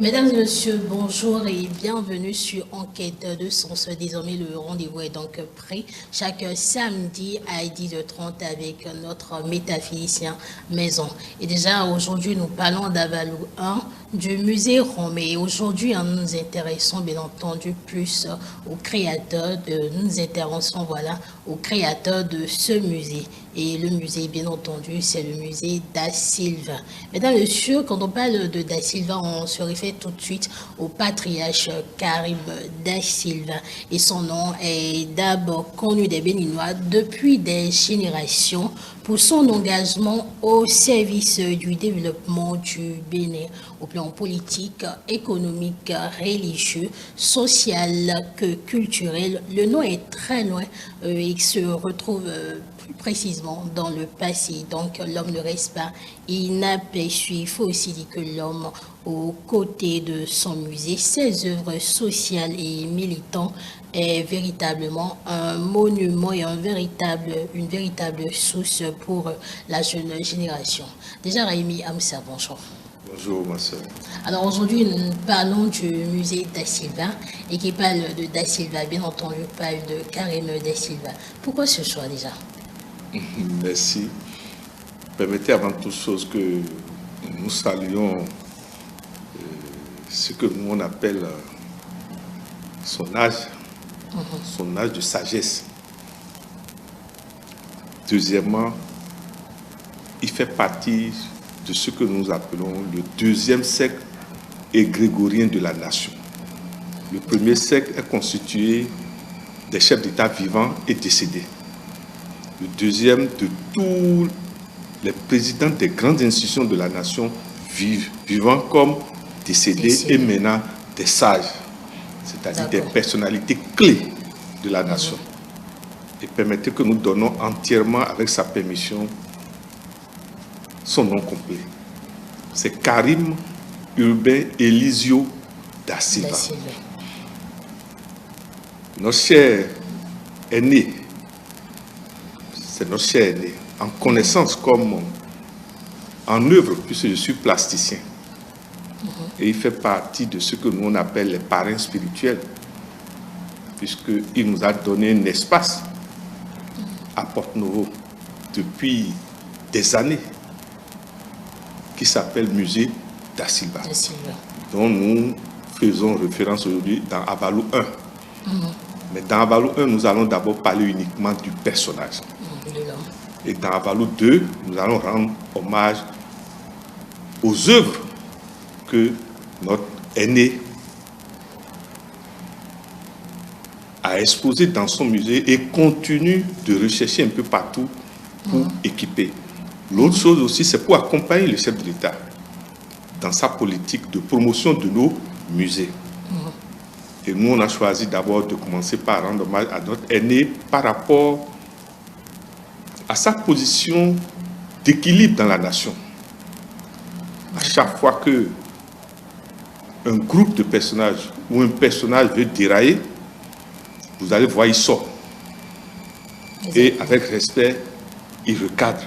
Mesdames et messieurs, bonjour et bienvenue sur Enquête de Sens. Désormais, le rendez-vous est donc prêt. Chaque samedi à 10h30 avec notre métaphysicien maison. Et déjà, aujourd'hui, nous parlons d'Avalou 1 du musée Romé. Aujourd'hui, nous nous intéressons bien entendu plus au créateur nous intéressons voilà, au créateur de ce musée. Et le musée, bien entendu, c'est le musée Da Silva. Mesdames et messieurs, quand on parle de Da Silva, on se réfère tout de suite au patriarche Karim Da Silva. Et son nom est d'abord connu des Béninois depuis des générations pour son engagement au service du développement du Bénin au plan politique, économique, religieux, social que culturel. Le nom est très loin et se retrouve plus précisément dans le passé. Donc l'homme ne reste pas inaperçu. Il faut aussi dire que l'homme, aux côtés de son musée, ses œuvres sociales et militantes, est véritablement un monument et une véritable source pour la jeune génération. Déjà, Raimi Amsa, bonjour. Bonjour, ma soeur. Alors aujourd'hui, nous parlons du musée Da Silva et qui parle de Da Silva, bien entendu, parle de Karim Da Silva. Pourquoi ce choix déjà? Merci. Permettez avant toute chose que nous saluons ce que nous on appelle son âge de sagesse. Deuxièmement, il fait partie de ce que nous appelons le deuxième siècle égrégorien de la nation. Le premier siècle est constitué des chefs d'État vivants et décédés. Le deuxième de tous les présidents des grandes institutions de la nation vivant comme décédés et maintenant des sages, c'est-à-dire des personnalités clés de la nation. Et permettez que nous donnons entièrement, avec sa permission, son nom complet. C'est Karim Urbain Elisio Da Silva. Notre cher aîné, c'est notre cher aîné, en connaissance comme en œuvre, puisque je suis plasticien. Et il fait partie de ce que nous on appelle les parrains spirituels, puisqu'il nous a donné un espace à Porte-Novo depuis des années, qui s'appelle Musée Da Silva, dont nous faisons référence aujourd'hui dans Avalou 1. Mais dans Avalou 1, nous allons d'abord parler uniquement du personnage. Et dans Avalou 2, nous allons rendre hommage aux œuvres que notre aîné a exposées dans son musée et continue de rechercher un peu partout pour équiper. L'autre chose aussi, c'est pour accompagner le chef de l'État dans sa politique de promotion de nos musées. Et nous, on a choisi d'abord de commencer par rendre hommage à notre aîné par rapport à sa position d'équilibre dans la nation. À chaque fois que un groupe de personnages ou un personnage veut dérailler, vous allez voir, il sort. Et avec respect, il recadre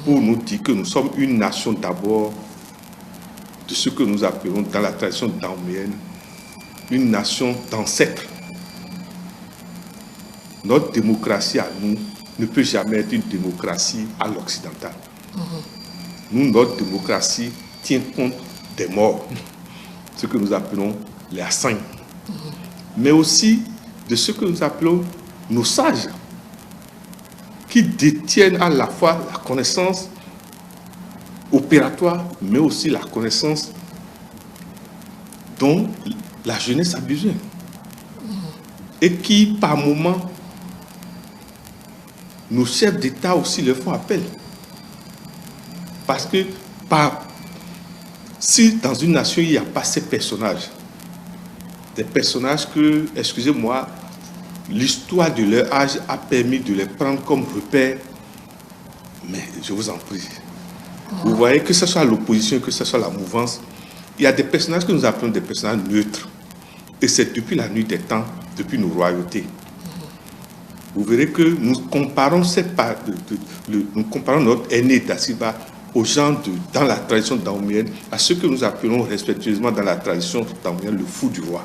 pour nous dire que nous sommes une nation d'abord de ce que nous appelons dans la tradition dahoméenne une nation d'ancêtres. Notre démocratie à nous ne peut jamais être une démocratie à l'occidental. Nous, notre démocratie tient compte des morts, ce que nous appelons les assignes, mais aussi de ce que nous appelons nos sages, qui détiennent à la fois la connaissance opératoire, mais aussi la connaissance dont la jeunesse a besoin. Et qui, par moments, nos chefs d'État aussi leur font appel. Parce que si dans une nation, il n'y a pas ces personnages, des personnages que, excusez-moi, l'histoire de leur âge a permis de les prendre comme repère, mais je vous en prie, vous voyez que ce soit l'opposition, que ce soit la mouvance, il y a des personnages que nous appelons des personnages neutres. Et c'est depuis la nuit des temps, depuis nos royautés. Vous verrez que nous comparons, notre aîné Da Silva aux gens dans la tradition daomienne, à ce que nous appelons respectueusement dans la tradition daomienne le fou du roi.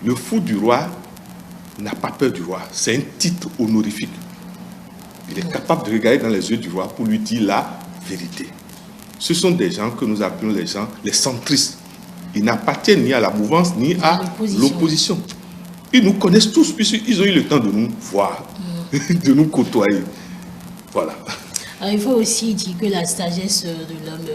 Le fou du roi n'a pas peur du roi. C'est un titre honorifique. Il est capable de regarder dans les yeux du roi pour lui dire la vérité. Ce sont des gens que nous appelons les centristes. Ils n'appartiennent ni à la mouvance ni à l'opposition. Ils nous connaissent tous puisqu'ils ont eu le temps de nous voir, de nous côtoyer. Voilà. Alors, il faut aussi dire que la sagesse de l'homme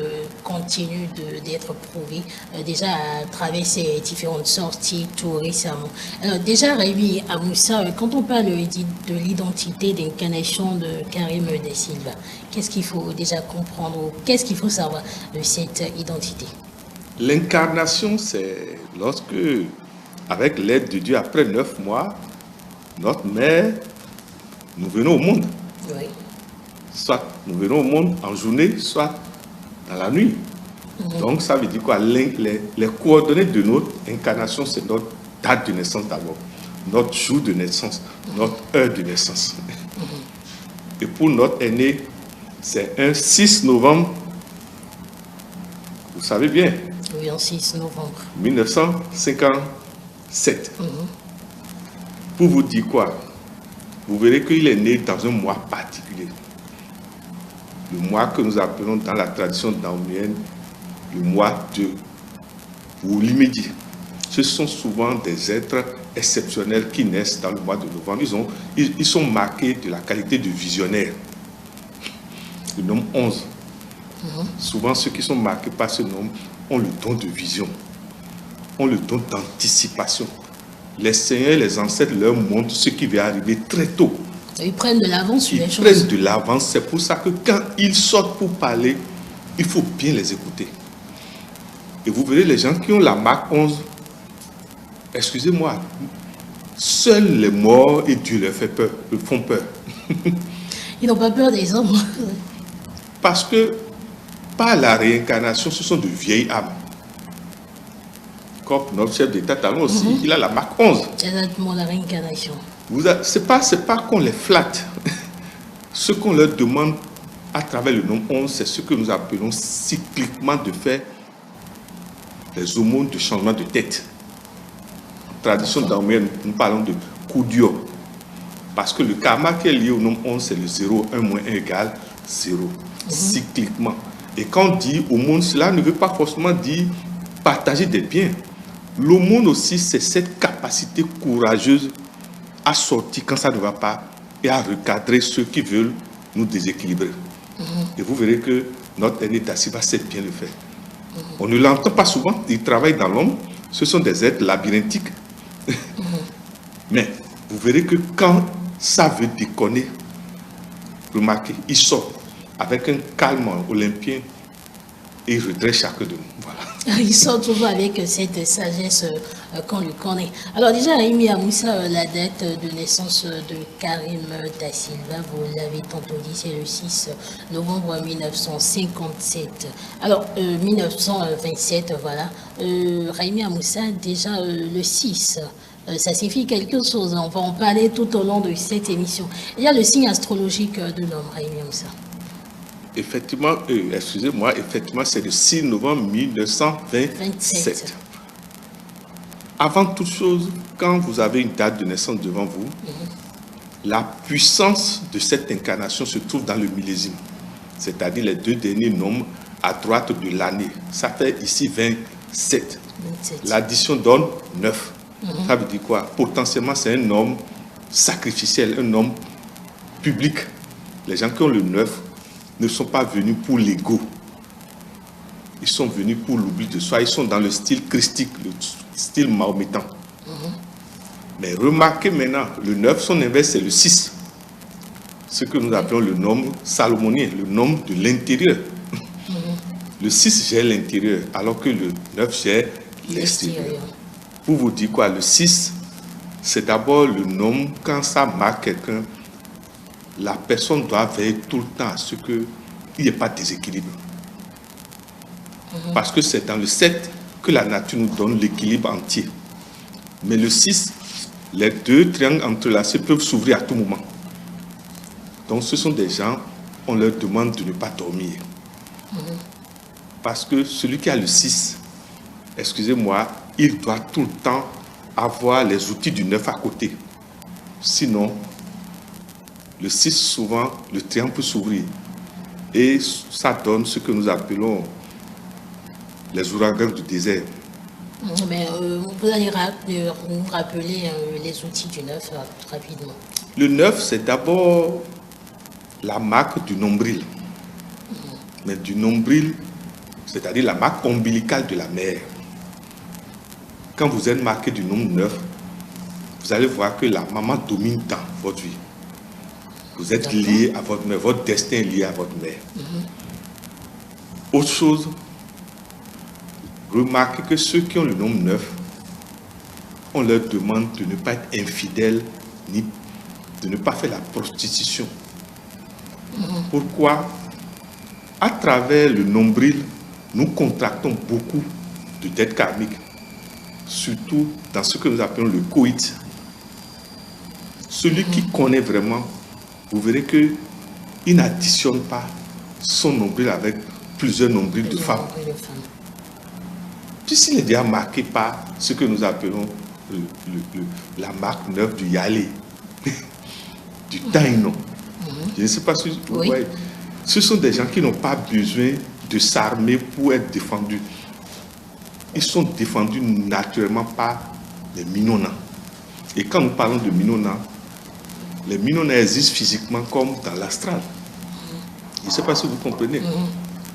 continue d'être prouvée, déjà à travers ses différentes sorties tout récemment. Alors, déjà, Raimi Amoussa, quand on parle de l'identité d'incarnation de Karim Da Silva, qu'est-ce qu'il faut déjà comprendre, qu'est-ce qu'il faut savoir de cette identité? L'incarnation, c'est lorsque, avec l'aide de Dieu, après 9 mois, notre mère, nous venons au monde. Oui. Soit nous venons au monde en journée, soit dans la nuit. Donc ça veut dire quoi? Les coordonnées de notre incarnation, c'est notre date de naissance d'abord, notre jour de naissance, notre heure de naissance. Et pour notre aîné, c'est un 6 novembre, vous savez bien. Oui, en 6 novembre. 1957. Pour vous dire quoi? Vous verrez qu'il est né dans un mois particulier. Le mois que nous appelons dans la tradition daomienne le mois de Oulimedi. Ce sont souvent des êtres exceptionnels qui naissent dans le mois de novembre. Ils sont marqués de la qualité de visionnaire. Le nombre 11. Souvent, ceux qui sont marqués par ce nombre ont le don de vision, ont le don d'anticipation. Les seigneurs, les ancêtres leur montrent ce qui va arriver très tôt. Ils prennent de l'avance sur les choses. Ils prennent de l'avance. C'est pour ça que quand ils sortent pour parler, il faut bien les écouter. Et vous verrez les gens qui ont la marque 11, excusez-moi, seuls les morts et Dieu leur fait peur, leur font peur. Ils n'ont pas peur des hommes. Parce que par la réincarnation, ce sont de vieilles âmes. Comme notre chef d'État Talon aussi, il a la marque 11. Exactement, la réincarnation. Ce n'est pas qu'on les flatte. Ce qu'on leur demande à travers le nombre 11, c'est ce que nous appelons cycliquement de faire les aumônes de changement de tête. En tradition daomienne, nous parlons de Koudio. Parce que le karma qui est lié au nombre 11, c'est le 0, 1 moins 1 égale 0. Cycliquement. Et quand on dit aumône, cela ne veut pas forcément dire partager des biens. L'aumône aussi, c'est cette capacité courageuse à sortir quand ça ne va pas et à recadrer ceux qui veulent nous déséquilibrer. Et vous verrez que notre aîné Da Silva sait bien le faire. On ne l'entend pas souvent, il travaille dans l'ombre, ce sont des êtres labyrinthiques. Mais vous verrez que quand ça veut déconner, remarquez, il sort avec un calme olympien et il redresse chacun de nous. Voilà. Il sort toujours avec cette sagesse qu'on lui connaît. Alors déjà, Raimi Amoussa, la date de naissance de Karim Da Silva, vous l'avez tantôt dit, c'est le 6 novembre 1957. Alors, 1927, voilà. Raimi Amoussa, déjà le 6, ça signifie quelque chose. On va en parler tout au long de cette émission. Il y a le signe astrologique de l'homme, Raimi Amoussa. Effectivement, effectivement, c'est le 6 novembre 1927. Avant toute chose, quand vous avez une date de naissance devant vous, la puissance de cette incarnation se trouve dans le millésime, c'est-à-dire les 2 derniers nombres à droite de l'année. Ça fait ici 27. L'addition donne 9. Ça veut dire quoi? Potentiellement, c'est un nombre sacrificiel, un nombre public. Les gens qui ont le 9 ne sont pas venus pour l'ego. Ils sont venus pour l'oubli de soi. Ils sont dans le style christique, le style mahométan. Mais remarquez maintenant, le 9, son inverse, c'est le 6. Ce que nous appelons le nombre salomonien, le nombre de l'intérieur. Le 6 gère l'intérieur, alors que le 9 gère l'extérieur. Pour vous dire quoi, le 6, c'est d'abord le nombre, quand ça marque quelqu'un, la personne doit veiller tout le temps à ce qu'il n'y ait pas de déséquilibre. Parce que c'est dans le 7 que la nature nous donne l'équilibre entier. Mais le 6, les 2 triangles entrelacés peuvent s'ouvrir à tout moment. Donc ce sont des gens on leur demande de ne pas dormir. Parce que celui qui a le 6, excusez-moi, il doit tout le temps avoir les outils du 9 à côté. Sinon, le 6, souvent, le triangle peut s'ouvrir. Et ça donne ce que nous appelons les ouragans du désert. Mais vous allez nous rappeler les outils du 9 rapidement. Le 9, c'est d'abord la marque du nombril. Mais du nombril, c'est-à-dire la marque ombilicale de la mère. Quand vous êtes marqué du nombre 9, vous allez voir que la maman domine dans votre vie. Vous êtes lié à votre mère, votre destin est lié à votre mère. Autre chose, remarquez que ceux qui ont le nombre 9, on leur demande de ne pas être infidèles, ni de ne pas faire la prostitution. Pourquoi? À travers le nombril, nous contractons beaucoup de dettes karmiques, surtout dans ce que nous appelons le coït. Celui qui connaît vraiment, vous verrez qu'il n'additionne pas son nombril avec plusieurs nombrils de femmes. Puis s'il est déjà marqué par ce que nous appelons la marque 9 du Yalé, du Taïno. Je ne sais pas si vous voyez. Ce sont des gens qui n'ont pas besoin de s'armer pour être défendus. Ils sont défendus naturellement par les Minona. Et quand nous parlons de Minona, les Minona existent physiquement comme dans l'astral. Je ne sais pas si vous comprenez.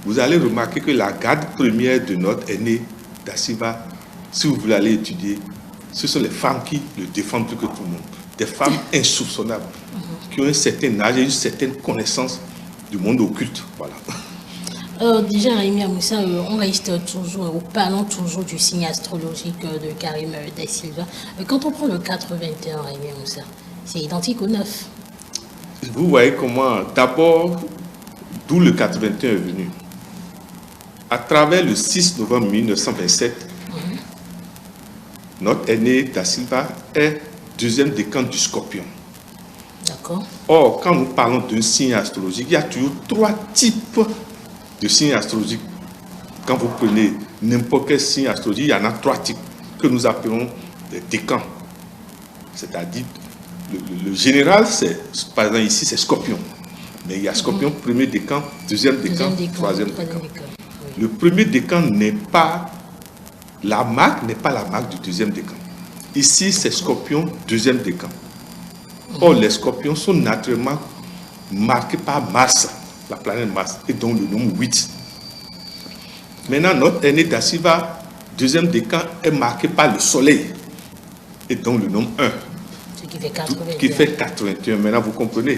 Vous allez remarquer que la garde première de notre aîné Daciva, si vous voulez aller étudier, ce sont les femmes qui le défendent plus que tout le monde. Des femmes insoupçonnables, qui ont un certain âge et une certaine connaissance du monde occulte. Voilà. Déjà, Rémi Amoussa, on reste toujours, parlons toujours du signe astrologique de Karim Da Silva. Quand on prend le 4-21, Rémi Amoussa, c'est identique au 9. Vous voyez comment, d'abord, d'où le 4-21 est venu. À travers le 6 novembre 1927, notre aîné Da Silva est deuxième décan du Scorpion. D'accord. Or, quand nous parlons d'un signe astrologique, il y a toujours 3 types de signes astrologiques. Quand vous prenez n'importe quel signe astrologique, il y en a 3 types que nous appelons des décans. C'est-à-dire, le général, par exemple ici, c'est Scorpion. Mais il y a Scorpion, premier décan, deuxième décan, troisième décan. Le premier décan n'est pas, la marque n'est pas la marque du deuxième décan. Ici, c'est Scorpion, deuxième décan. Or, les Scorpions sont naturellement marqués par Mars, la planète Mars, et donc le nombre 8. Maintenant, notre aîné Da Silva, deuxième décan, est marqué par le Soleil, et donc le nombre 1. Ce qui fait 81. Qui fait 81. Maintenant, vous comprenez.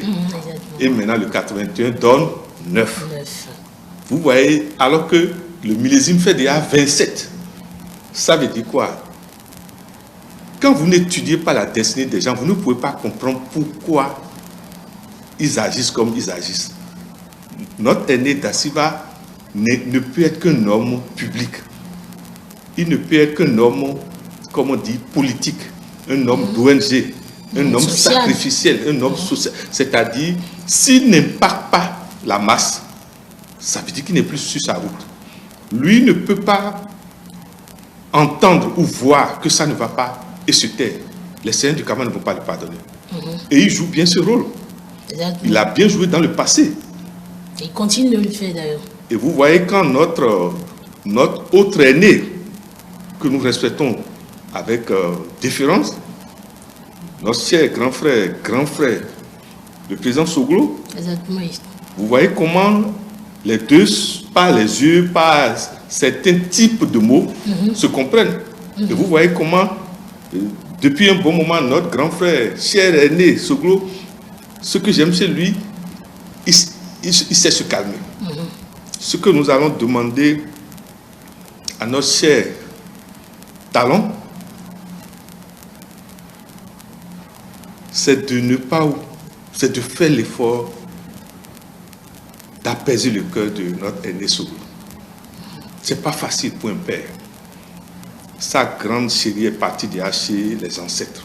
Et maintenant, le 81 donne 9. Vous voyez, alors que le millésime fait déjà 27. Ça veut dire quoi? Quand vous n'étudiez pas la destinée des gens, vous ne pouvez pas comprendre pourquoi ils agissent comme ils agissent. Notre aîné Da Silva ne peut être qu'un homme public. Il ne peut être qu'un homme, comme on dit, politique, un homme d'ONG, un homme sacrificiel, un homme social. C'est-à-dire, s'il n'impacte pas la masse, ça veut dire qu'il n'est plus sur sa route. Lui ne peut pas entendre ou voir que ça ne va pas et se taire. Les seigneurs du karma ne vont pas le pardonner. Et il joue bien ce rôle. Il a bien joué dans le passé. Il continue de le faire d'ailleurs. Et vous voyez quand notre autre aîné, que nous respectons avec déférence, notre cher grand frère, le président Soglo, Exactement. vous voyez comment les deux, par les yeux, par certains types de mots, se comprennent. Et vous voyez comment, depuis un bon moment, notre grand frère, cher aîné, Soglo, ce que j'aime chez lui, il sait se calmer. Ce que nous allons demander à notre cher Talon, c'est de ne pas, c'est de faire l'effort d'apaiser le cœur de notre aîné Soglo. Ce n'est pas facile pour un père. Sa grande chérie est partie déjà chez les ancêtres.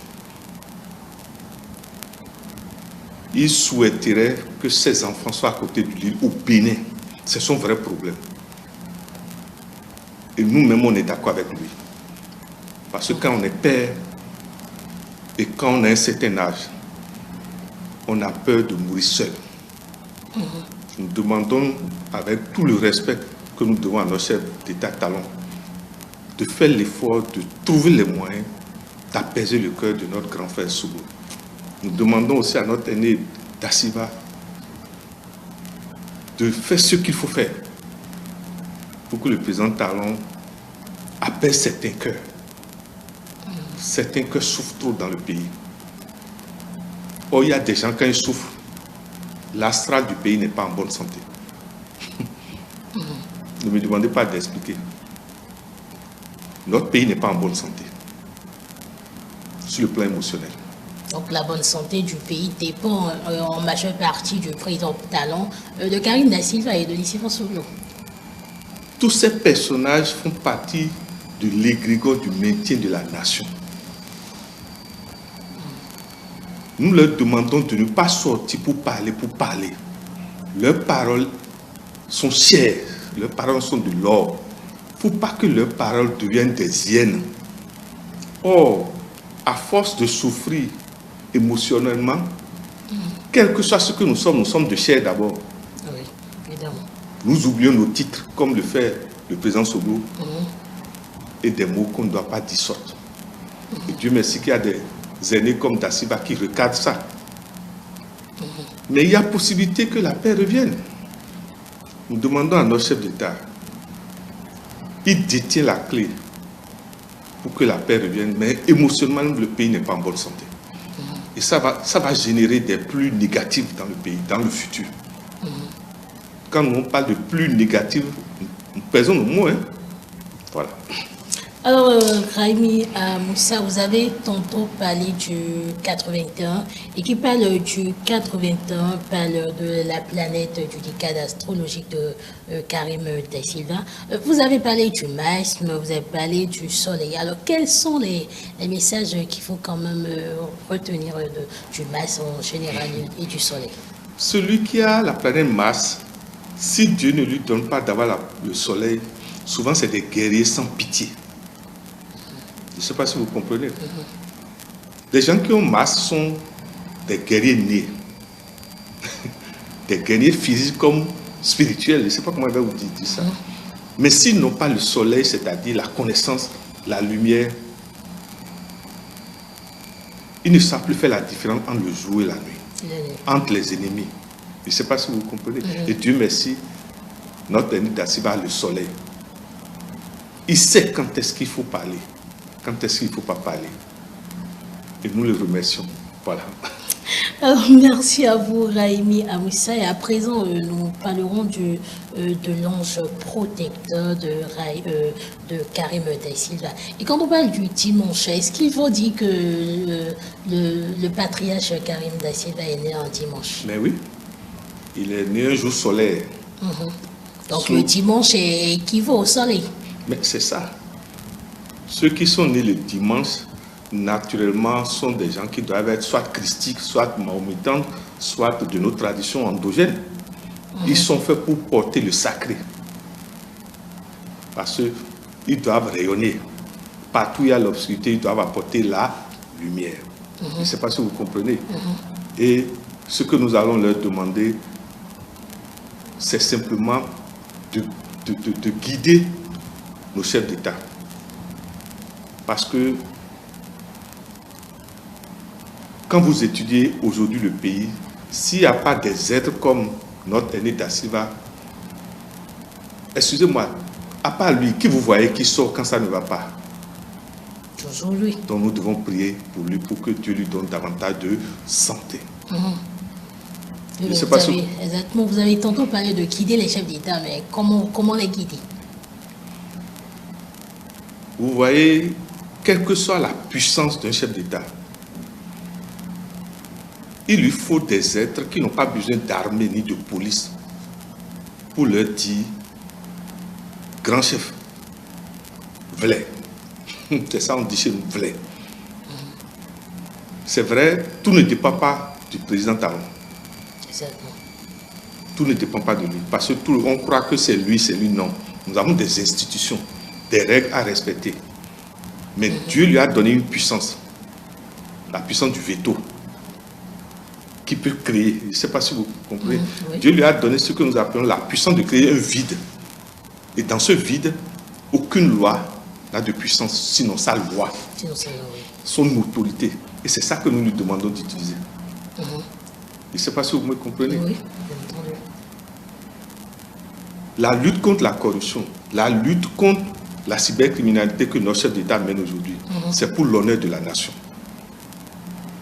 il souhaiterait que ses enfants soient à côté de lui au Bénin. C'est son vrai problème. Et nous-mêmes, on est d'accord avec lui. Parce que quand on est père et quand on a un certain âge, on a peur de mourir seul. Nous demandons, avec tout le respect que nous devons à nos chefs d'État talents, de faire l'effort de trouver les moyens d'apaiser le cœur de notre grand frère Sougou. Nous demandons aussi à notre aîné Dassiba de faire ce qu'il faut faire pour que le président Talon apaise certains cœurs. Certains cœurs souffrent trop dans le pays. Or, il y a des gens, quand ils souffrent, l'astral du pays n'est pas en bonne santé. Ne me demandez pas d'expliquer. Notre pays n'est pas en bonne santé, sur le plan émotionnel. Donc la bonne santé du pays dépend en majeure partie du président Talon, de Karim Da Silva et de Nicéphore Soglo. Tous ces personnages font partie de l'égrégore du maintien de la nation. Nous leur demandons de ne pas sortir pour parler. Leurs paroles sont chères, leurs paroles sont de l'or. Il ne faut pas que leurs paroles deviennent des hyènes. Or, à force de souffrir émotionnellement, quel que soit ce que nous sommes de chair d'abord. Oui, évidemment. Nous oublions nos titres, comme le fait le président Soglo, et des mots qu'on ne doit pas dissorter. Et Dieu merci qu'il y a des aînés comme Dassiba qui recadrent ça. Mais il y a possibilité que la paix revienne. Nous demandons à notre chef d'État, il détient la clé pour que la paix revienne, mais émotionnellement, le pays n'est pas en bonne santé. Et ça va générer des plus négatifs dans le pays, dans le futur. Quand on parle de plus négatifs, nous pesons nos mots. Voilà. Alors, Raimi Moussa, vous avez tantôt parlé du 421 et qui parle du 421 parle de la planète du décade astrologique de Karim Da Silva. Vous avez parlé du masque, vous avez parlé du soleil. Alors, quels sont les messages qu'il faut quand même retenir du masque en général et du soleil? Celui qui a la planète Mars, si Dieu ne lui donne pas d'avoir le soleil, souvent c'est des guerriers sans pitié. Je ne sais pas si vous comprenez. Les gens qui ont Mars sont des guerriers nés. Des guerriers physiques comme spirituels. Je ne sais pas comment je vais vous dire ça. Mais s'ils n'ont pas le soleil, c'est-à-dire la connaissance, la lumière, ils ne savent plus faire la différence entre le jour et la nuit. Entre les ennemis. Je ne sais pas si vous comprenez. Et Dieu merci, notre ennemi Dassiba a le soleil. Il sait quand est-ce qu'il faut parler. Quand est-ce qu'il ne faut pas parler. Et nous le remercions. Voilà. Alors, merci à vous, Raimi Moussa. Et à présent, nous parlerons de l'ange protecteur de Karim Da Silva. Et quand on parle du dimanche, est-ce qu'il faut dire que le patriarche Karim Da Silva est né un dimanche? Mais oui, il est né un jour solaire. Donc le dimanche équivaut au soleil. Mais c'est ça. Ceux qui sont nés le dimanche, naturellement, sont des gens qui doivent être soit christiques, soit mahométans, soit de nos traditions endogènes. Ils sont faits pour porter le sacré. Parce qu'ils doivent rayonner. Partout où il y a l'obscurité, ils doivent apporter la lumière. Je ne sais pas si vous comprenez. Et ce que nous allons leur demander, c'est simplement de guider nos chefs d'État. Parce que quand vous étudiez aujourd'hui le pays, s'il n'y a pas des êtres comme notre aîné Da Silva, excusez-moi, à part lui, qui vous voyez qui sort quand ça ne va pas? Toujours lui. Donc nous devons prier pour lui, pour que Dieu lui donne davantage de santé. Je sais pas exactement, vous avez tantôt parlé de guider les chefs d'État, mais comment les guider? Vous voyez, quelle que soit la puissance d'un chef d'État, il lui faut des êtres qui n'ont pas besoin d'armée ni de police pour leur dire, grand chef, v'là. C'est ça on dit chez nous, v'là. C'est vrai, tout ne dépend pas du président Talon. Exactement. Tout ne dépend pas de lui. Parce que on croit que c'est lui, non. Nous avons des institutions, des règles à respecter. Mais Dieu lui a donné une puissance. La puissance du veto. Qui peut créer. Je ne sais pas si vous comprenez. Oui. Dieu lui a donné ce que nous appelons la puissance de créer un vide. Et dans ce vide, aucune loi n'a de puissance, sinon sa loi. Sinon sa loi, oui. Son autorité. Et c'est ça que nous lui demandons d'utiliser. Je ne sais pas si vous me comprenez. Oui, bien entendu. La lutte contre la corruption, la lutte contre la cybercriminalité que notre chef d'État mène aujourd'hui, c'est pour l'honneur de la nation.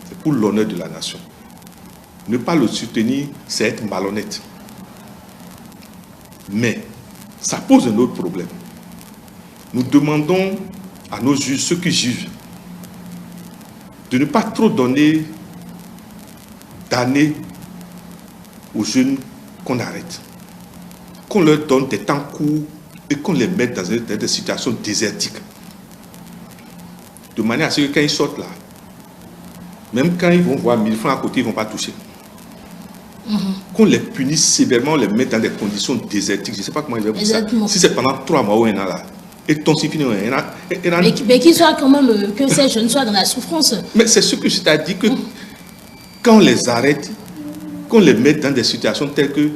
C'est pour l'honneur de la nation. Ne pas le soutenir, c'est être malhonnête. Mais ça pose un autre problème. Nous demandons à nos juges, ceux qui jugent, de ne pas trop donner d'années aux jeunes qu'on arrête. Qu'on leur donne des temps courts et qu'on les mette dans des situations désertiques. De manière à ce que quand ils sortent là, même quand ils vont voir 1000 francs à côté, ils ne vont pas toucher. Qu'on les punisse sévèrement, on les mette dans des conditions désertiques. Je ne sais pas comment ils vont faire ça. Si c'est pendant 3 mois ou un an là, et ton si fini, mais qu'ils soient quand même, que ces jeunes soient dans la souffrance. Mais c'est ce que je t'ai dit, que quand on les arrête, qu'on les mette dans des situations telles que,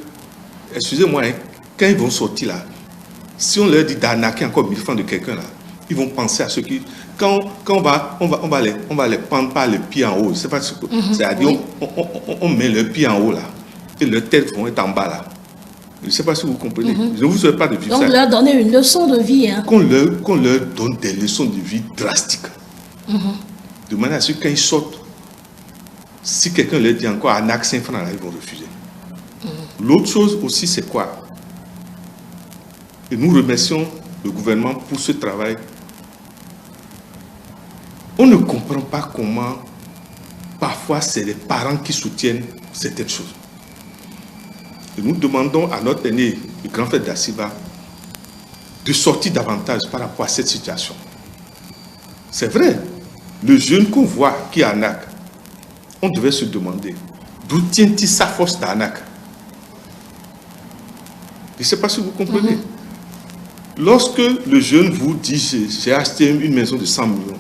excusez-moi, hein, quand ils vont sortir là, si on leur dit d'arnaquer encore 1000 francs de quelqu'un là, ils vont penser à ce qui... Quand on va les prendre par les pieds en haut, c'est pas ce que... C'est-à-dire, oui. on met le pied en haut là, et leurs têtes vont être en bas là. Je ne sais pas si vous comprenez. Je ne vous souhaite pas de vivre ça. Donc, leur donner une leçon de vie. Hein. Qu'on leur donne des leçons de vie drastiques. De manière à ce que quand ils sortent, si quelqu'un leur dit encore arnaque 5 francs là, ils vont refuser. L'autre chose aussi, c'est quoi? Et nous remercions le gouvernement pour ce travail. On ne comprend pas comment, parfois, c'est les parents qui soutiennent certaines choses. Et nous demandons à notre aîné, le grand frère d'Assiba, de sortir davantage par rapport à cette situation. C'est vrai, le jeune qu'on voit qui arnaque, on devait se demander d'où tient-il sa force d'arnaque. Je ne sais pas si vous comprenez. Lorsque le jeune vous dit j'ai acheté une maison de 100 millions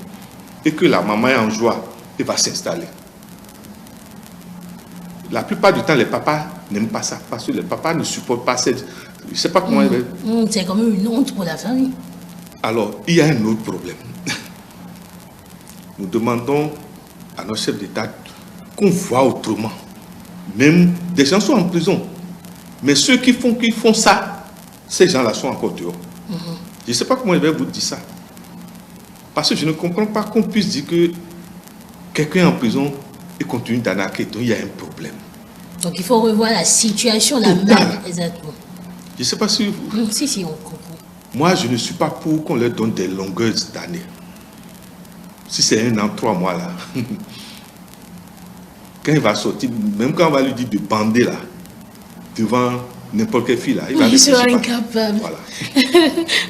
et que la maman est en joie et va s'installer, la plupart du temps, les papas n'aiment pas ça parce que les papas ne supportent pas cette... Je ne sais pas comment... C'est quand même une honte pour la famille. Alors, il y a un autre problème. Nous demandons à nos chefs d'État qu'on voit autrement. Même des gens sont en prison. Mais ceux qui font ça, ces gens-là sont encore dehors. Je ne sais pas comment je vais vous dire ça. Parce que je ne comprends pas qu'on puisse dire que quelqu'un est en prison et continue d'arnaquer. Donc il y a un problème. Donc il faut revoir la situation, la même. Exactement. Je ne sais pas si vous... Si, on comprend. Moi, je ne suis pas pour qu'on leur donne des longueurs d'années. Si c'est 1 an, 3 mois là, quand il va sortir, même quand on va lui dire de bander là, devant n'importe quelle fille là, il sera incapable. Voilà.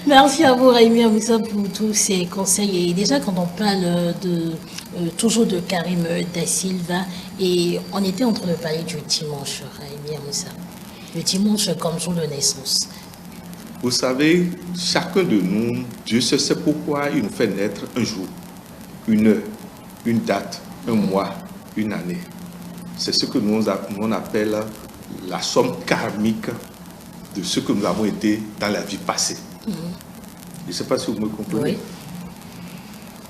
Merci à vous, Raimi Amoussa, pour tous ces conseils. Et déjà, quand on parle toujours de Karim Da Silva, et on était en train de parler du dimanche, Raimi Amoussa. Le dimanche comme jour de naissance. Vous savez, chacun de nous, Dieu sait pourquoi il nous fait naître un jour, une heure, une date, un mois, une année. C'est ce que nous on appelle la somme karmique de ce que nous avons été dans la vie passée. Je ne sais pas si vous me comprenez. Oui.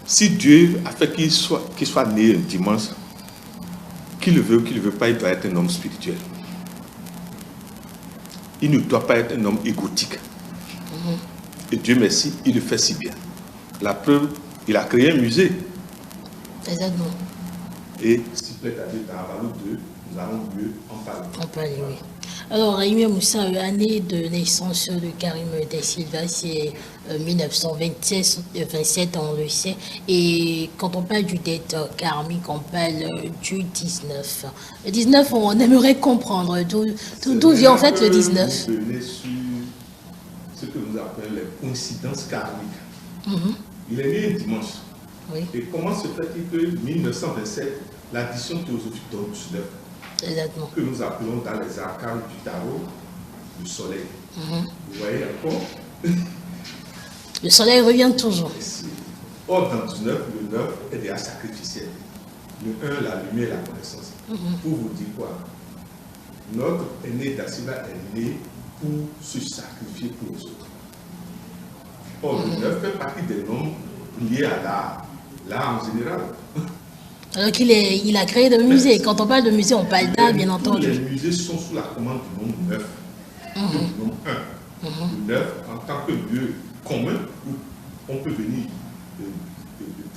Si Dieu a fait qu'il soit né un dimanche, qu'il le veut ou qu'il ne le veut pas, il doit être un homme spirituel. Il ne doit pas être un homme égotique. Et Dieu merci, il le fait si bien. La preuve, il a créé un musée. Exactement. Et s'il plaît à Dieu, dans Avalou 2, nous allons mieux en parler. On parle, oui. Alors, Raimi Amoussa, année de naissance de Karim Da Silva, c'est 1927, on le sait. Et quand on parle du dette karmique, on parle du 19. Le 19, on aimerait comprendre d'où vient en fait le 19. Vous venez sur ce que nous appelons les coïncidences karmiques. Il est né un dimanche. Oui. Et comment se fait-il que 1927, l'addition théosophique donne 19? Exactement. que nous appelons dans les arcanes du tarot le soleil. Vous voyez encore? Le soleil revient toujours. Or, dans du 9, le 9 est déjà sacrificiel. Le 1, la lumière et la connaissance. Pour vous dire quoi? Notre aîné d'Asiba est né pour se sacrifier pour les autres. Or, le 9 fait partie des noms liés à l'art. L'art en général. Alors qu'il a créé des musées. Quand on parle de musée, on parle d'art, bien entendu. Les musées sont sous la commande du nombre 9. Du nombre 1. Le 9, en tant que lieu commun où on peut venir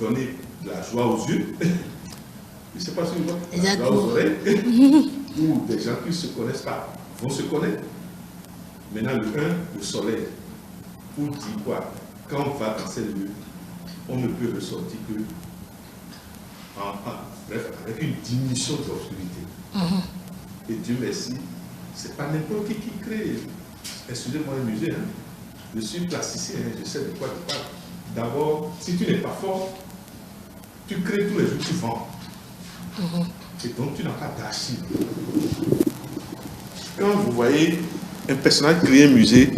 donner de la joie aux yeux. Je ne sais pas si vous voyez, la joie aux oreilles. Où des gens qui ne se connaissent pas vont se connaître. Maintenant, le 1, le soleil. Pour dire quoi? Quand on va dans ces lieux, on ne peut ressortir que bref, avec une diminution de l'obscurité. Et Dieu merci, ce n'est pas n'importe qui crée. Excusez-moi le musée, hein. Je suis plasticien, hein, je sais de quoi je parle. D'abord, si tu n'es pas fort, tu crées tous les jours, tu vends. Et donc tu n'as pas d'archives. Quand vous voyez un personnage créer un musée,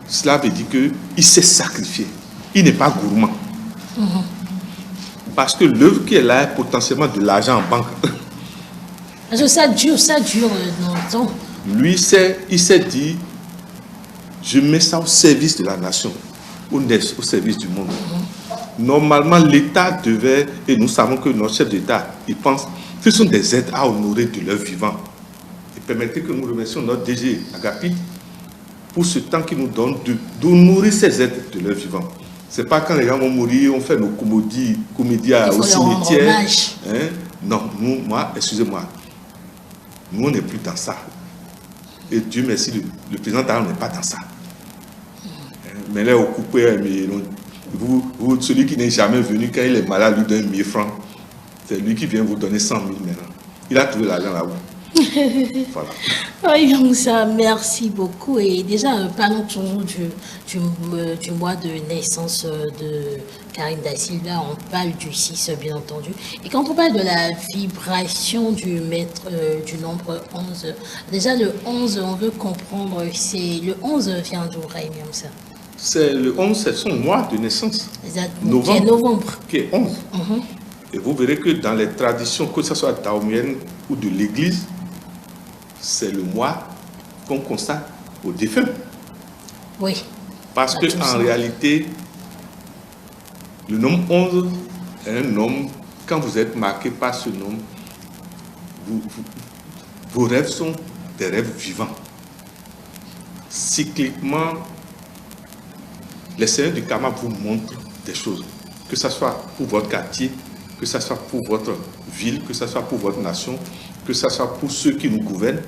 cela veut dire qu'il s'est sacrifié. Il n'est pas gourmand. Parce que l'œuvre qui est là est potentiellement de l'argent en banque. Parce que ça dure dans le temps. Lui, il s'est dit, je mets ça au service de la nation, au service du monde. Normalement, l'État devait, et nous savons que notre chef d'État, il pense que ce sont des aides à honorer de leur vivant. Et permettez que nous remercions notre DG Agapi pour ce temps qu'il nous donne d'honorer ces aides de leur vivant. Ce n'est pas quand les gens vont mourir, on fait nos comédies au cimetière. Hein? Non, excusez-moi, nous on n'est plus dans ça. Et Dieu merci, le président Talon n'est pas dans ça. Mais là, au coupé, celui qui n'est jamais venu, quand il est malade, lui donne 1000 francs. C'est lui qui vient vous donner 100 000 maintenant. Il a trouvé l'argent là-haut. Voilà. Oui, donc ça, merci beaucoup. Et déjà, parlons toujours du mois de naissance de Karine Da Silva. On parle du 6, bien entendu. Et quand on parle de la vibration du maître du nombre 11, déjà le 11, on veut comprendre, le 11 vient d'où, Raimi Amsa? Le 11, c'est son mois de naissance. Exactement. Qui est novembre. Qui est 11. Et vous verrez que dans les traditions, que ce soit daomiennes ou de l'Église, c'est le mois qu'on constate aux défunts. Oui. Parce qu'en réalité, le nombre 11 est un nombre, quand vous êtes marqué par ce nombre, vos rêves sont des rêves vivants. Cycliquement, les seigneurs du karma vous montrent des choses, que ce soit pour votre quartier, que ce soit pour votre ville, que ce soit pour votre nation, que ce soit pour ceux qui nous gouvernent.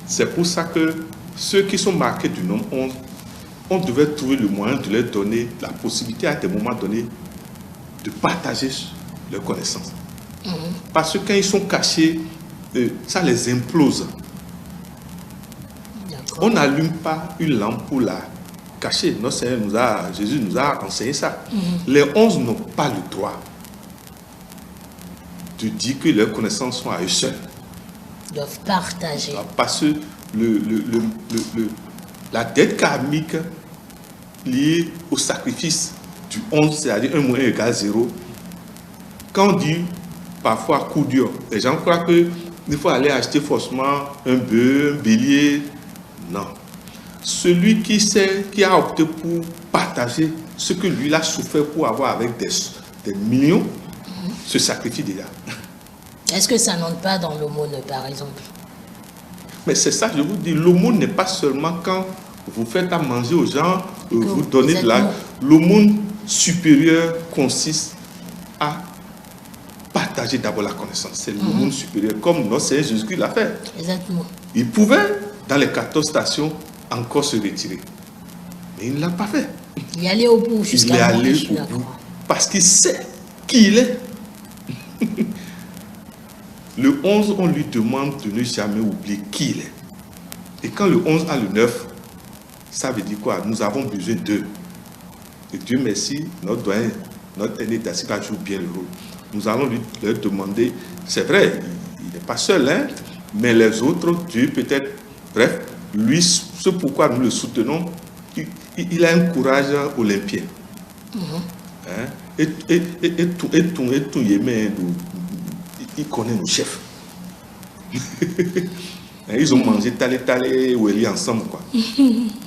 C'est pour ça que ceux qui sont marqués du nombre 11, on devait trouver le moyen de leur donner la possibilité à des moments donnés de partager leurs connaissances. Parce que quand ils sont cachés, ça les implose. On n'allume pas une lampe pour la cacher. Notre Seigneur Jésus nous a enseigné ça. Les 11 n'ont pas le droit de dire que leurs connaissances sont à eux seuls. Ils doivent partager. Parce que la dette karmique liée au sacrifice du 11, c'est-à-dire 1 moins 1 égale 0, quand on dit parfois coup dur, les gens croient qu'il faut aller acheter forcément un bœuf, un bélier. Non. Celui qui a opté pour partager ce que lui a souffert pour avoir avec des millions, se sacrifie déjà. Est-ce que ça n'entre pas dans l'aumône, par exemple? Mais c'est ça, je vous dis, l'aumône n'est pas seulement quand vous faites à manger aux gens, vous donnez de l'argent. L'aumône supérieure consiste à partager d'abord la connaissance. C'est l'aumône supérieur, comme notre Seigneur Jésus-Christ l'a fait. Exactement. Il pouvait, dans les 14 stations, encore se retirer. Mais il ne l'a pas fait. Il est allé au bout jusqu'à Il est allé au bout. Parce qu'il sait qui il est. Le 11, on lui demande de ne jamais oublier qui il est. Et quand le 11 a le 9, ça veut dire quoi? Nous avons besoin d'eux. Et Dieu merci, notre doyen, notre aîné Da Silva joue bien le rôle. Nous allons leur demander, c'est vrai, il n'est pas seul, hein? Mais les autres, Dieu peut-être, bref, lui, ce pourquoi nous le soutenons, il a un courage olympien. Hein? Et tout Yémen, il connaît nos chefs. Ils ont mangé talé ou Eli ensemble, quoi.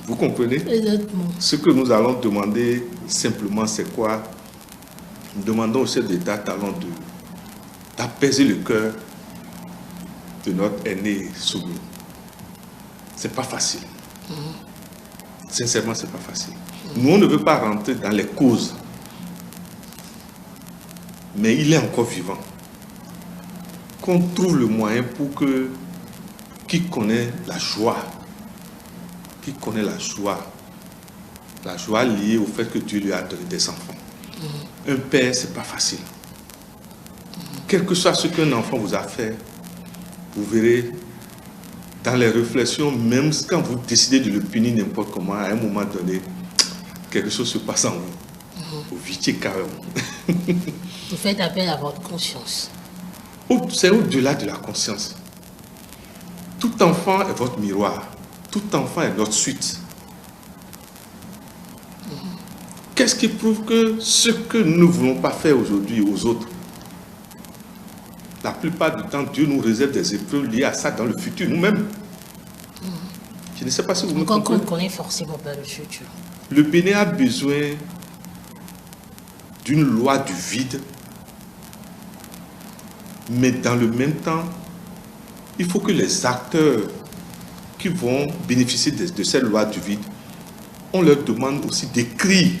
Vous comprenez? Exactement. Ce que nous allons demander simplement, c'est quoi? Nous demandons au chef d'État talent d'apaiser le cœur de notre aîné Soumou. C'est pas facile. Sincèrement, c'est pas facile. Nous, on ne veut pas rentrer dans les causes. Mais il est encore vivant. Qu'on trouve le moyen pour que qui connaît la joie, la joie liée au fait que Dieu lui a donné des enfants. Un père, c'est pas facile. Quel que soit ce qu'un enfant vous a fait, vous verrez dans les réflexions, même quand vous décidez de le punir n'importe comment, à un moment donné, quelque chose se passe en vous. Vous vitiez carrément. Vous faites appel à votre conscience. C'est au-delà de la conscience. Tout enfant est votre miroir. Tout enfant est notre suite. Qu'est-ce qui prouve que ce que nous ne voulons pas faire aujourd'hui aux autres, la plupart du temps, Dieu nous réserve des épreuves liées à ça dans le futur, nous-mêmes. Je ne sais pas si vous me comprenez. Qu'on ne connaît forcément pas le futur. Le Bénin a besoin d'une loi du vide, mais dans le même temps, il faut que les acteurs qui vont bénéficier de cette loi du vide, on leur demande aussi d'écrire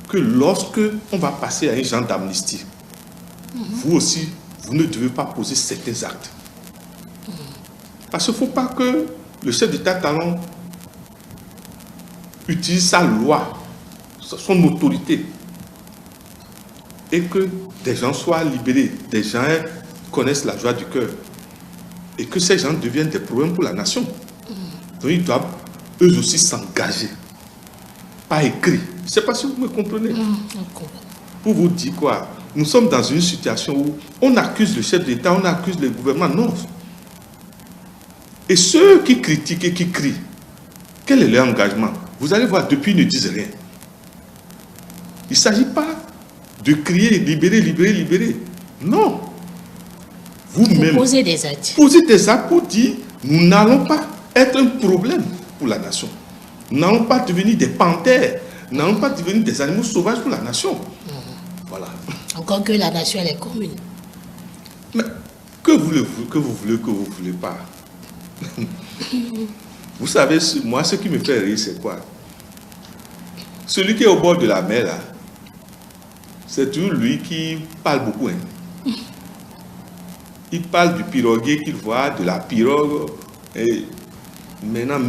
que lorsque on va passer à un genre d'amnistie, vous aussi, vous ne devez pas poser certains actes. Parce qu'il ne faut pas que le chef d'État talent utilise sa loi, son autorité, et que des gens soient libérés, des gens connaissent la joie du cœur, et que ces gens deviennent des problèmes pour la nation. Donc ils doivent eux aussi s'engager, pas écrit. Je ne sais pas si vous me comprenez. Pour vous dire quoi, nous sommes dans une situation où on accuse le chef d'État, on accuse le gouvernement. Non. Et ceux qui critiquent et qui crient, quel est leur engagement? Vous allez voir, depuis, ils ne disent rien. Il ne s'agit pas de crier, libérer, libérer, libérer. Non. Vous-même, posez des actes. Posez des actes pour dire, nous n'allons pas être un problème pour la nation. Nous n'allons pas devenir des panthères. Nous n'allons pas devenir des animaux sauvages pour la nation. Voilà. Encore que la nation, elle est commune. Mais que vous voulez pas. Vous savez, moi, ce qui me fait rire, c'est quoi? Celui qui est au bord de la mer, là, c'est toujours lui qui parle beaucoup. Hein. Il parle du piroguier qu'il voit, de la pirogue. Et maintenant,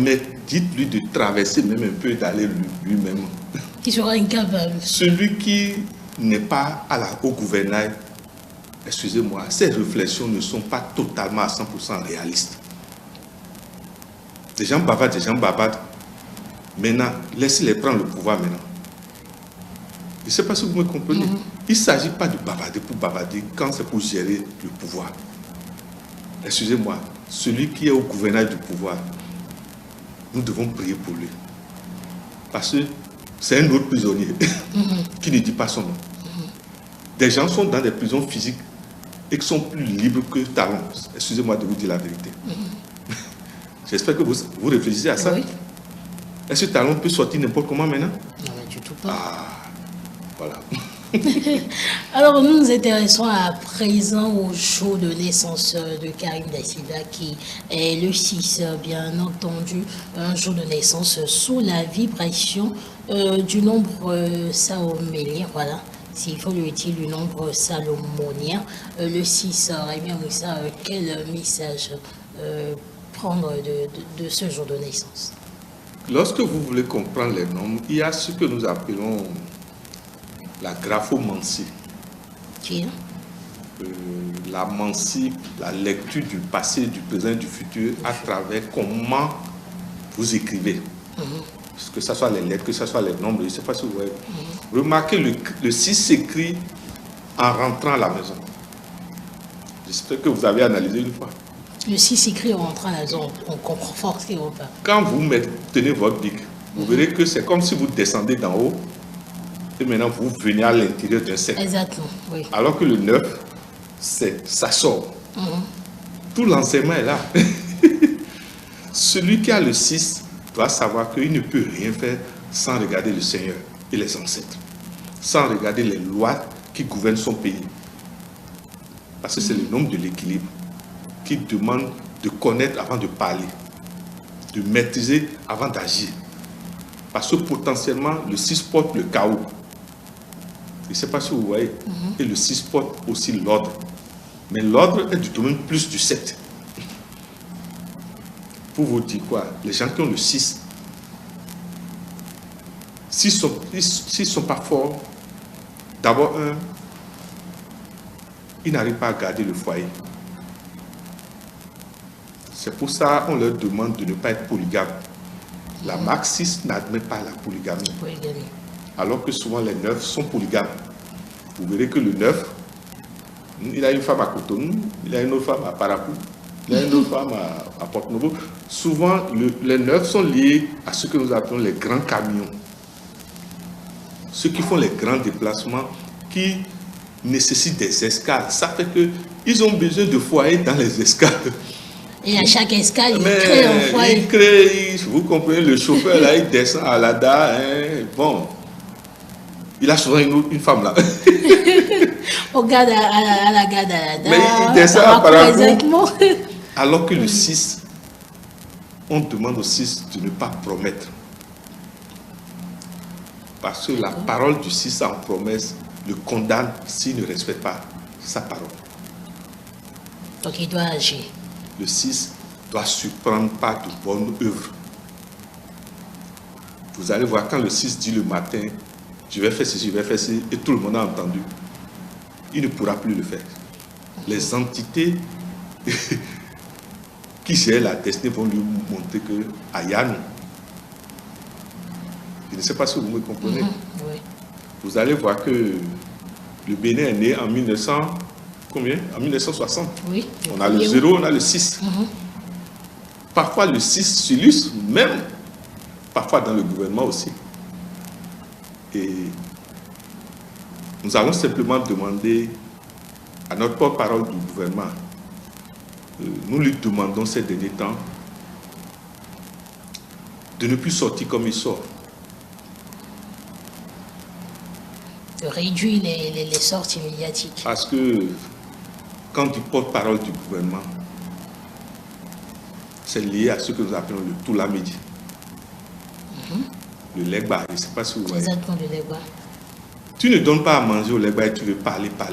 dites-lui de traverser même un peu, d'aller lui-même. Qui sera incapable. Celui qui n'est pas au gouvernail, excusez-moi, ces réflexions ne sont pas totalement à 100% réalistes. Des gens bavardent. Maintenant, laissez-les prendre le pouvoir maintenant. Je ne sais pas si vous me comprenez. Il ne s'agit pas de bavarder pour bavarder quand c'est pour gérer le pouvoir. Excusez-moi, celui qui est au gouvernail du pouvoir, nous devons prier pour lui. Parce que c'est un autre prisonnier qui ne dit pas son nom. Des gens sont dans des prisons physiques et qui sont plus libres que Talon. Excusez-moi de vous dire la vérité. J'espère que vous réfléchissez à ça. Oui. Est-ce que Talon peut sortir n'importe comment maintenant? Non, mais du tout pas. Ah, voilà. Alors, nous nous intéressons à présent au jour de naissance de Karim Da qui est le 6, bien entendu, un jour de naissance sous la vibration du nombre salomélien, voilà. S'il faut le dire, du nombre salomonien. Le 6, Rémi Moussa, quel message prendre de ce jour de naissance? Lorsque vous voulez comprendre les nombres, il y a ce que nous appelons la graphomancie. Qui est la mancie, la lecture du passé, du présent et du futur à travers comment vous écrivez. Que ce soit les lettres, que ce soit les nombres, je ne sais pas si vous voyez. Remarquez, le 6 s'écrit en rentrant à la maison. J'espère que vous avez analysé une fois. Le 6 écrit en rentrant à la maison, on comprend forcément pas. Quand vous tenez votre bic, vous verrez que c'est comme si vous descendez d'en haut et maintenant vous venez à l'intérieur d'un cercle. Exactement, oui. Alors que le 9, ça sort. Tout l'enseignement est là. Celui qui a le 6 doit savoir qu'il ne peut rien faire sans regarder le Seigneur et les ancêtres, sans regarder les lois qui gouvernent son pays. Parce que c'est le nombre de l'équilibre qui demande de connaître avant de parler, de maîtriser avant d'agir. Parce que potentiellement, le 6 porte le chaos. Je ne sais pas si vous voyez. Et le 6 porte aussi l'ordre. Mais l'ordre est du domaine plus du 7. Pour vous dire quoi? Les gens qui ont le 6, s'ils ne sont pas forts, d'abord, ils n'arrivent pas à garder le foyer. C'est pour ça qu'on leur demande de ne pas être polygame. La marque 6 n'admet pas la polygamie. Alors que souvent les 9 sont polygames. Vous verrez que le 9, il a une femme à Cotonou, il a une autre femme à Parapou, il a une autre femme à Porte-Novo. Souvent, les 9 sont liés à ce que nous appelons les grands camions. Ceux qui font les grands déplacements, qui nécessitent des escales. Ça fait qu'ils ont besoin de foyers dans les escales. Et à chaque escale, il crée un foyer. Il crée, vous comprenez, le chauffeur là, il descend à l'ADA. Bon, il a souvent une femme là. On garde à la gare d'Alada. Mais il descend à Parapou. Alors que le 6, on demande au 6 de ne pas promettre. Parce que la parole du 6 en promesse le condamne s'il ne respecte pas sa parole. Donc il doit agir. Le 6 doit surprendre par de bonnes œuvres. Vous allez voir, quand le 6 dit le matin, je vais faire ceci, je vais faire ceci, et tout le monde a entendu, il ne pourra plus le faire. Les entités qui gèrent la destinée vont lui montrer que Ayano. Je ne sais pas si vous me comprenez. Oui. Vous allez voir que le Bénin est né en 1900, combien? En 1960. Oui. On a le 0, on a le 6. Parfois le 6 s'illustre, même parfois dans le gouvernement aussi. Et nous allons simplement demander à notre porte-parole du gouvernement, nous lui demandons ces derniers temps de ne plus sortir comme il sort. De réduire les sorties médiatiques. Parce que quand on dit porte-parole du gouvernement, c'est lié à ce que nous appelons le Toulamedi. Le Legba, je ne sais pas si vous voyez. Exactement, le Legba. Tu ne donnes pas à manger au Legba et tu veux parler là.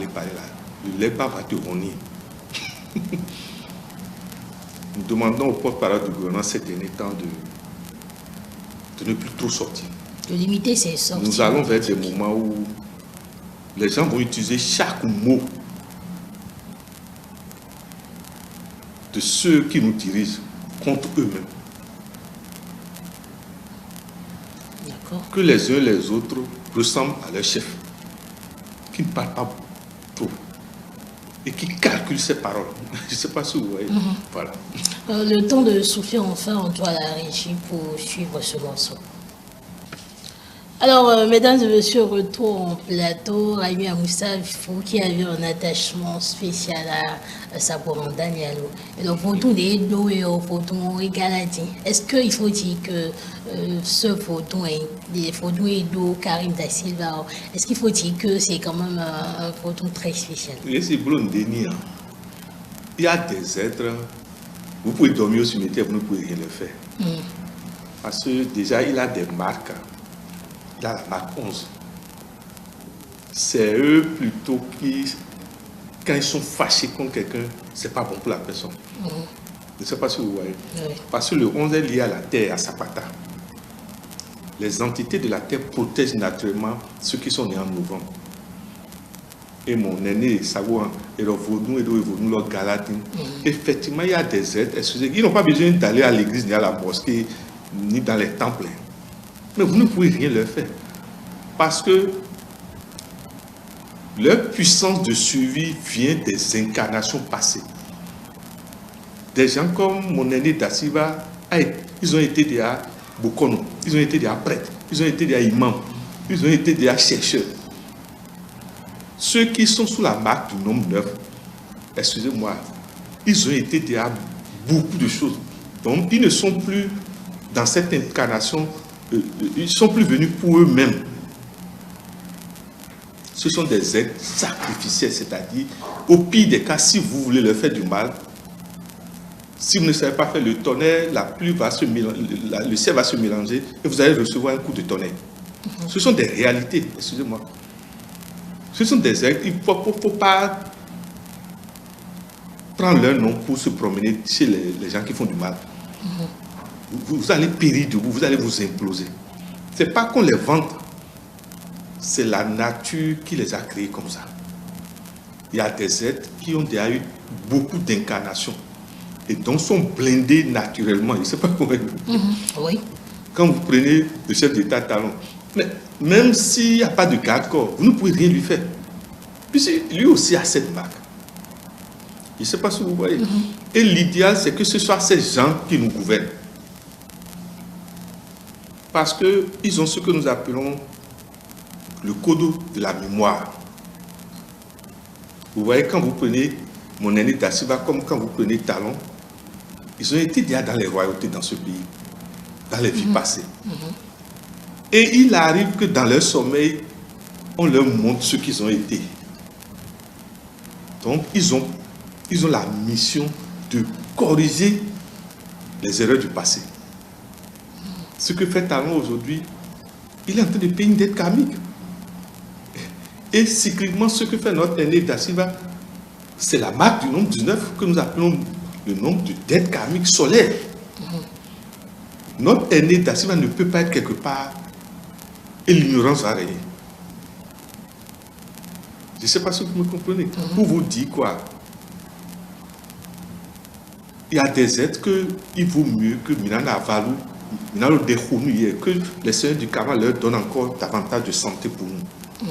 Le Legba va te ronir. Nous demandons au porte-parole du gouvernement ces derniers temps de ne plus trop sortir. De limiter ses sorties. Nous allons vers des moments où les gens vont utiliser chaque mot de ceux qui nous dirigent contre eux-mêmes. D'accord. Que les uns et les autres ressemblent à leur chef, qui ne parlent pas trop et qui calculent ses paroles. Je ne sais pas si vous voyez. Voilà. Le temps de souffler enfin, on doit la régie pour suivre ce morceau. Alors, mesdames et messieurs, retour en plateau. Raimi Amoussa, vous qui avez un attachement spécial à Sabouran Danielo. Et donc, pour tous les deux et pour tout Galati, est-ce qu'il faut dire que ce photo et deux Karim Da Silva, est-ce qu'il faut dire que c'est quand même un photo très spécial? C'est Blondeni. Il y a des êtres, vous pouvez dormir au cimetière, vous ne pouvez rien le faire. Parce que déjà, il a des marques. Il a la marque 11. C'est eux plutôt qui, quand ils sont fâchés contre quelqu'un, c'est pas bon pour la personne. Je ne sais pas si vous voyez. Oui. Parce que le 11 est lié à la terre, à Sapata. Les entités de la terre protègent naturellement ceux qui sont nés en novembre. Et mon aîné, Sagouan, et le Vaudou, et le Vaudou, le Galatine. Effectivement, il y a des êtres, excusez, ils n'ont pas besoin d'aller à l'église, ni à la mosquée, ni dans les temples. Mais vous ne pouvez rien leur faire. Parce que leur puissance de suivi vient des incarnations passées. des gens comme mon aîné Da Silva, ils ont été des Bokono, ils ont été des prêtres, ils ont été des imams, ils ont été des chercheurs. Ceux qui sont sous la marque du nombre 9, excusez-moi, ils ont été des beaucoup de choses. Donc, ils ne sont plus dans cette incarnation, ils ne sont plus venus pour eux-mêmes. Ce sont des êtres sacrificiels, c'est-à-dire, au pire des cas, si vous voulez leur faire du mal, si vous ne savez pas faire le tonnerre, la pluie va se mélanger, le ciel va se mélanger et vous allez recevoir un coup de tonnerre. Ce sont des réalités, excusez-moi. Ce sont des êtres, il ne faut pas prendre leur nom pour se promener chez les gens qui font du mal. Vous allez périr de vous, vous allez vous imploser. Ce n'est pas qu'on les vante, c'est la nature qui les a créés comme ça. Il y a des êtres qui ont déjà eu beaucoup d'incarnations et donc sont blindés naturellement. Je ne sais pas comment. Oui. Quand vous prenez le chef d'État Talon, mais même s'il n'y a pas de garde-corps, vous ne pouvez rien lui faire. Puisque lui aussi a cette marque. Je ne sais pas si vous voyez. Et l'idéal, c'est que ce soit ces gens qui nous gouvernent. Parce qu'ils ont ce que nous appelons le code de la mémoire. Vous voyez, quand vous prenez mon aîné Da Silva, comme quand vous prenez Talon, ils ont été déjà dans les royautés dans ce pays, dans les vies passées. Et il arrive que dans leur sommeil, on leur montre ce qu'ils ont été. Donc, ils ont la mission de corriger les erreurs du passé. Ce que fait Talon aujourd'hui, il est en train de payer une dette karmique. Et cycliquement, ce que fait notre aîné Da Silva, c'est la marque du nombre 19 que nous appelons le nombre de dettes karmiques solaires. Notre aîné Da Silva ne peut pas être quelque part et l'ignorance va régner. Je ne sais pas si vous me comprenez. Pour vous dire quoi? Il y a des êtres qu'il vaut mieux que Minana Avalu, Minana Dekhonu, que les seigneurs du karma leur donnent encore davantage de santé pour nous.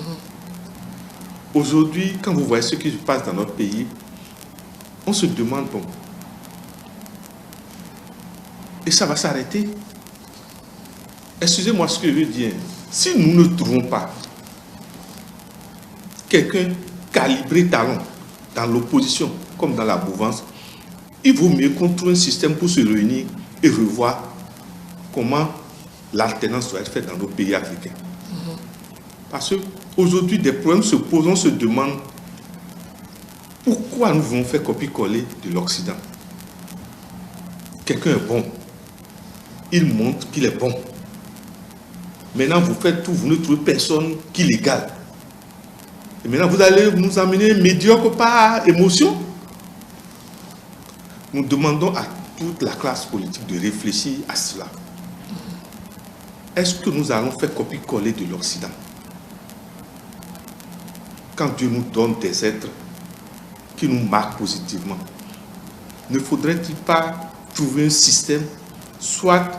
Aujourd'hui, quand vous voyez ce qui se passe dans notre pays, on se demande, bon, et ça va s'arrêter? Excusez-moi ce que je veux dire. Si nous ne trouvons pas quelqu'un calibré Talon dans l'opposition, comme dans la mouvance, il vaut mieux qu'on trouve un système pour se réunir et revoir comment l'alternance doit être faite dans nos pays africains. Parce qu'aujourd'hui, des problèmes se posent, on se demande pourquoi nous voulons faire copier-coller de l'Occident. Quelqu'un est bon, il montre qu'il est bon. Maintenant, vous faites tout, vous ne trouvez personne qui l'égale. Et maintenant, vous allez nous amener médiocre par émotion. Nous demandons à toute la classe politique de réfléchir à cela. Est-ce que nous allons faire copier-coller de l'Occident? Quand Dieu nous donne des êtres qui nous marquent positivement, ne faudrait-il pas trouver un système, soit,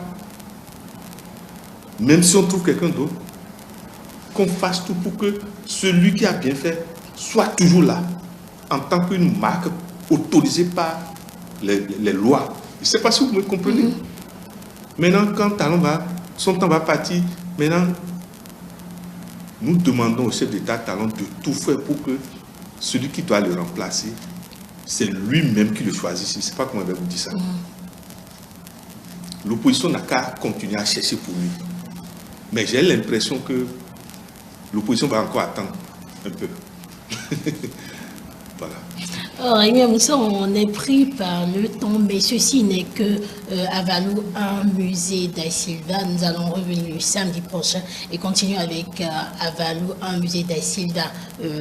même si on trouve quelqu'un d'autre, qu'on fasse tout pour que celui qui a bien fait soit toujours là, en tant qu'une marque autorisée par les lois. Je ne sais pas si vous me comprenez. Maintenant, quand Talon son temps va partir, maintenant, nous demandons au chef d'État Talon de tout faire pour que celui qui doit le remplacer, c'est lui-même qui le choisit. Je ne sais pas comment je vais vous dire ça. L'opposition n'a qu'à continuer à chercher pour lui. Mais j'ai l'impression que l'opposition va encore attendre un peu. Voilà. On est pris par le temps, mais ceci n'est que Avalu, un musée Da Silva. Nous allons revenir le samedi prochain et continuer avec Avalu, un musée Da Silva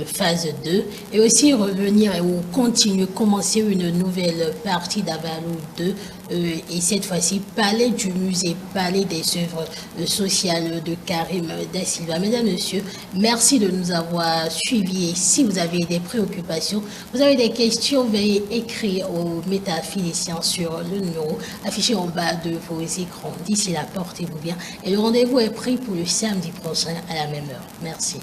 phase 2. Et aussi revenir ou continuer, commencer une nouvelle partie d'Avalu 2. Et cette fois-ci, parler du musée, parler des œuvres sociales de Karim Da Silva. Mesdames, Messieurs, merci de nous avoir suivis. Et si vous avez des préoccupations, vous avez des questions, veuillez écrire aux métaphysiciens sur le numéro affiché en bas de vos écrans. D'ici là, portez-vous bien. Et le rendez-vous est pris pour le samedi prochain à la même heure. Merci.